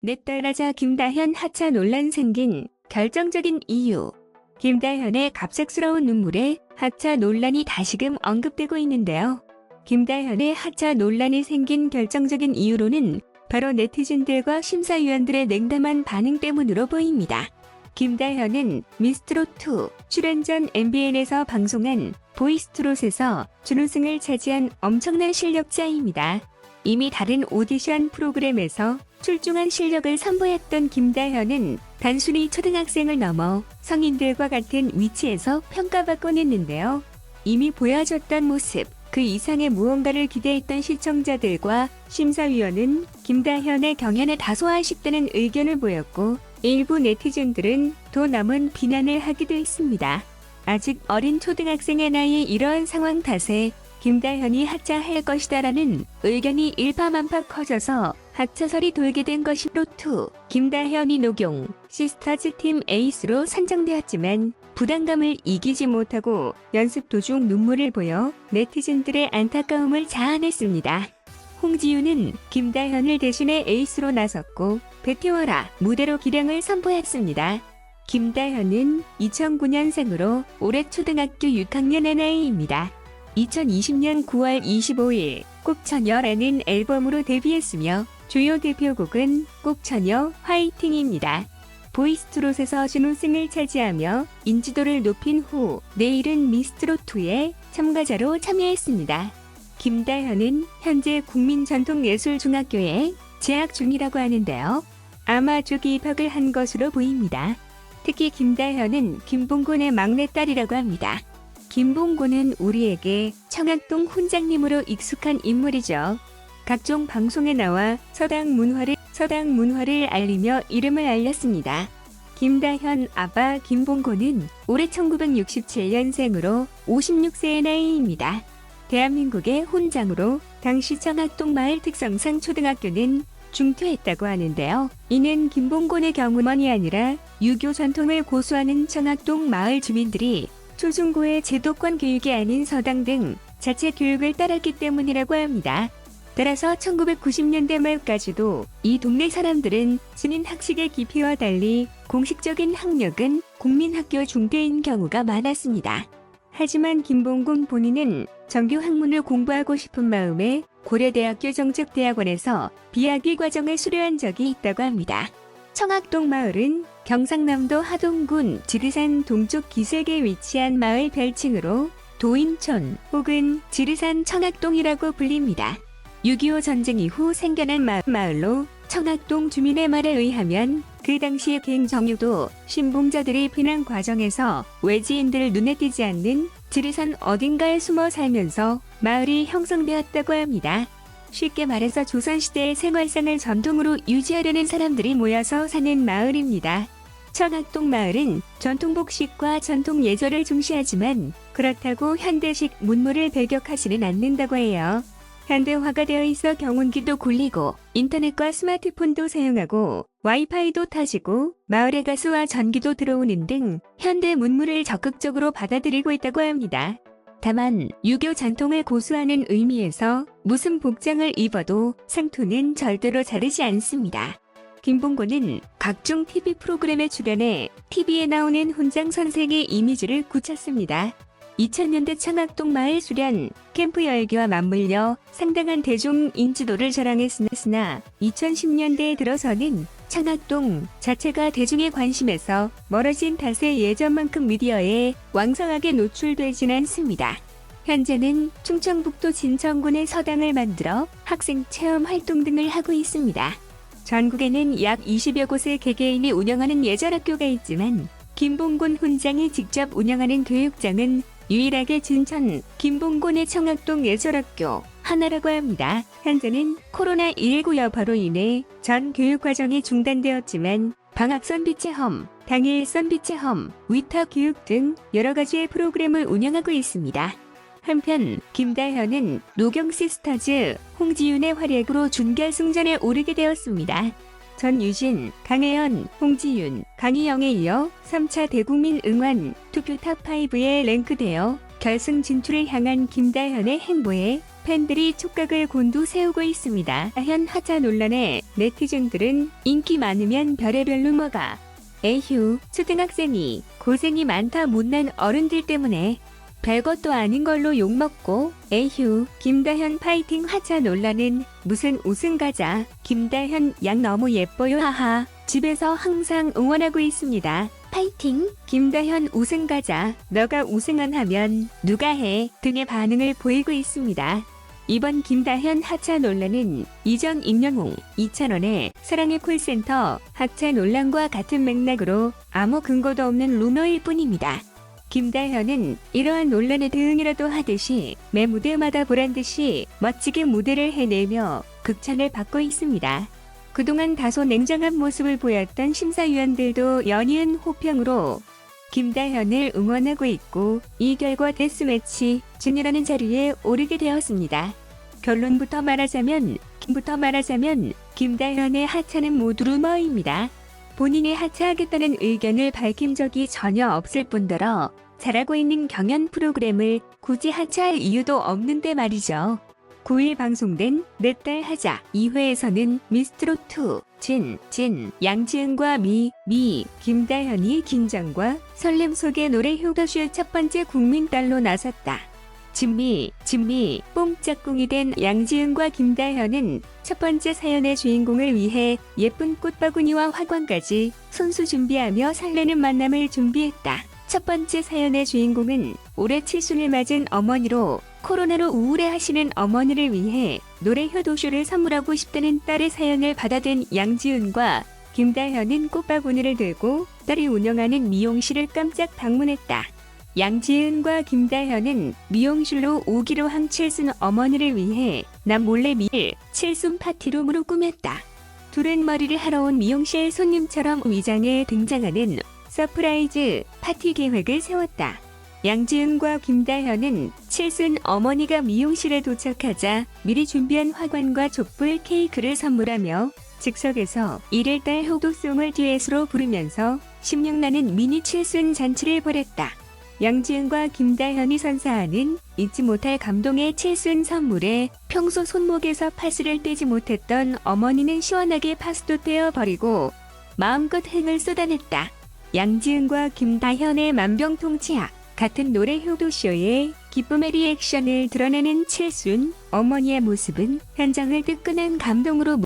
넷달라자 김다현 하차 논란 생긴 결정적인 이유. 김다현의 갑작스러운 눈물에 하차 논란이 다시금 언급되고 있는데요. 김다현의 하차 논란이 생긴 결정적인 이유로는 바로 네티즌들과 심사위원들의 냉담한 반응 때문으로 보입니다. 김다현은 미스트롯2 출연 전 MBN에서 방송한 보이스트롯에서 준우승을 차지한 엄청난 실력자입니다. 이미 다른 오디션 프로그램에서 출중한 실력을 선보였던 김다현은 단순히 초등학생을 넘어 성인들과 같은 위치에서 평가받곤 했는데요. 이미 보여줬던 모습, 그 이상의 무언가를 기대했던 시청자들과 심사위원은 김다현의 경연에 다소 아쉽다는 의견을 보였고, 일부 네티즌들은 더 남은 비난을 하기도 했습니다. 아직 어린 초등학생의 나이에 이러한 상황 탓에 김다현이 하차할 것이다라는 의견이 일파만파 커져서 하차설이 돌게 된 것이 로투. 김다현이 녹용 시스터즈 팀 에이스로 선정되었지만 부담감을 이기지 못하고 연습 도중 눈물을 보여 네티즌들의 안타까움을 자아냈습니다. 홍지윤은 김다현을 대신해 에이스로 나섰고 배태워라 무대로 기량을 선보였습니다. 김다현은 2009년생으로 올해 초등학교 6학년의 나이입니다. 2020년 9월 25일 꼭처녀라는 앨범으로 데뷔했으며 주요 대표곡은 꼭처녀 화이팅입니다. 보이스트롯에서 준우승을 차지하며 인지도를 높인 후 내일은 미스트롯2에 참가자로 참여했습니다. 김다현은 현재 국민전통예술중학교에 재학 중이라고 하는데요. 아마 조기 입학을 한 것으로 보입니다. 특히 김다현은 김봉곤의 막내딸이라고 합니다. 김봉곤은 우리에게 청학동 훈장님으로 익숙한 인물이죠. 각종 방송에 나와 서당 문화를 알리며 이름을 알렸습니다. 김다현 아빠 김봉곤은 올해 1967년생으로 56세의 나이입니다. 대한민국의 훈장으로 당시 청학동 마을 특성상 초등학교는 중퇴했다고 하는데요. 이는 김봉곤의 경우만이 아니라 유교 전통을 고수하는 청학동 마을 주민들이 초중고의 제도권 교육이 아닌 서당 등 자체 교육을 따랐기 때문이라고 합니다. 따라서 1990년대 말까지도 이 동네 사람들은 신인 학식의 깊이와 달리 공식적인 학력은 국민학교 중퇴인 경우가 많았습니다. 하지만 김봉곤 본인은 정규 학문을 공부하고 싶은 마음에 고려대학교 정책대학원에서 비학위 과정을 수료한 적이 있다고 합니다. 청학동 마을은 경상남도 하동군 지리산 동쪽 기슭에 위치한 마을 별칭으로 도인촌 혹은 지리산 청학동이라고 불립니다. 6.25 전쟁 이후 생겨난 마을로 청학동 주민의 말에 의하면 그 당시의 갱정유도 신봉자들이 피난 과정에서 외지인들 눈에 띄지 않는 지리산 어딘가에 숨어 살면서 마을이 형성되었다고 합니다. 쉽게 말해서 조선시대의 생활상을 전통으로 유지하려는 사람들이 모여서 사는 마을입니다. 청학동 마을은 전통 복식과 전통 예절을 중시하지만 그렇다고 현대식 문물을 배격하지는 않는다고 해요. 현대화가 되어 있어 경운기도 굴리고 인터넷과 스마트폰도 사용하고 와이파이도 타지고 마을에 가스와 전기도 들어오는 등 현대 문물을 적극적으로 받아들이고 있다고 합니다. 다만 유교 전통을 고수하는 의미에서 무슨 복장을 입어도 상투는 절대로 자르지 않습니다. 김봉곤은 각종 TV 프로그램에 출연해 TV에 나오는 훈장 선생의 이미지를 굳혔습니다. 2000년대 청학동 마을 수련, 캠프 열기와 맞물려 상당한 대중 인지도를 자랑했으나 2010년대에 들어서는 청학동 자체가 대중의 관심에서 멀어진 탓에 예전만큼 미디어에 왕성하게 노출되진 않습니다. 현재는 충청북도 진천군에 서당을 만들어 학생 체험 활동 등을 하고 있습니다. 전국에는 약 20여 곳의 개개인이 운영하는 예절학교가 있지만 김봉곤 훈장이 직접 운영하는 교육장은 유일하게 진천 김봉곤의 청학동 예절학교 하나라고 합니다. 현재는 코로나19 여파로 인해 전 교육과정이 중단되었지만 방학 선비 체험, 당일 선비 체험, 위탁 교육 등 여러 가지의 프로그램을 운영하고 있습니다. 한편 김다현은 노경 시스터즈 홍지윤의 활약으로 준결승전에 오르게 되었습니다. 전유진, 강혜연, 홍지윤, 강희영에 이어 3차 대국민 응원 투표 탑5에 랭크되어 결승 진출을 향한 김다현의 행보에 팬들이 촉각을 곤두세우고 있습니다. 다현 하차 논란에 네티즌들은 인기 많으면 별의별 루머가 에휴 초등학생이 고생이 많다 못난 어른들 때문에 별것도 아닌 걸로 욕먹고 에휴 김다현 파이팅 하차 논란은 무슨 우승가자 김다현 양 너무 예뻐요 하하 집에서 항상 응원하고 있습니다. 파이팅 김다현 우승가자 너가 우승안 하면 누가 해 등의 반응을 보이고 있습니다. 이번 김다현 하차 논란은 이전 임영웅 2,000원의 사랑의 콜센터 하차 논란과 같은 맥락으로 아무 근거도 없는 루머일 뿐입니다. 김다현은 이러한 논란에 대응이라도 하듯이 매 무대마다 보란듯이 멋지게 무대를 해내며 극찬을 받고 있습니다. 그동안 다소 냉정한 모습을 보였던 심사위원들도 연이은 호평으로 김다현을 응원하고 있고 이 결과 데스매치 준이라는 자리에 오르게 되었습니다. 결론부터 말하자면 김다현의 하차는 모두 루머입니다. 본인이 하차하겠다는 의견을 밝힌 적이 전혀 없을 뿐더러 잘하고 있는 경연 프로그램을 굳이 하차할 이유도 없는데 말이죠. 9일 방송된 내 딸 하자 2회에서는 미스트롯2 양지은과 김다현이 긴장과 설렘 속에 노래 효도쇼 첫 번째 국민딸로 나섰다. 진미 뽕짝꿍이 된 양지은과 김다현은 첫 번째 사연의 주인공을 위해 예쁜 꽃바구니와 화관까지 손수 준비하며 설레는 만남을 준비했다. 첫 번째 사연의 주인공은 올해 칠순을 맞은 어머니로 코로나로 우울해하시는 어머니를 위해 노래 효도쇼를 선물하고 싶다는 딸의 사연을 받아든 양지은과 김다현은 꽃바구니를 들고 딸이 운영하는 미용실을 깜짝 방문했다. 양지은과 김다현은 미용실로 오기로 한 칠순 어머니를 위해 남몰래 칠순 파티룸으로 꾸몄다. 둘은 머리를 하러 온 미용실 손님처럼 위장해 등장하는 서프라이즈 파티 계획을 세웠다. 양지은과 김다현은 칠순 어머니가 미용실에 도착하자 미리 준비한 화관과 촛불 케이크를 선물하며 즉석에서 1일달 효도송을 듀엣으로 부르면서 신명나는 미니 칠순 잔치를 벌였다. 양지은과 김다현이 선사하는 잊지 못할 감동의 칠순 선물에 평소 손목에서 파스를 떼지 못했던 어머니는 시원하게 파스도 떼어버리고 마음껏 흥을 쏟아냈다. 양지은과 김다현의 만병통치약 같은 노래 효도쇼에 기쁨의 리액션을 드러내는 칠순 어머니의 모습은 현장을 뜨끈한 감동으로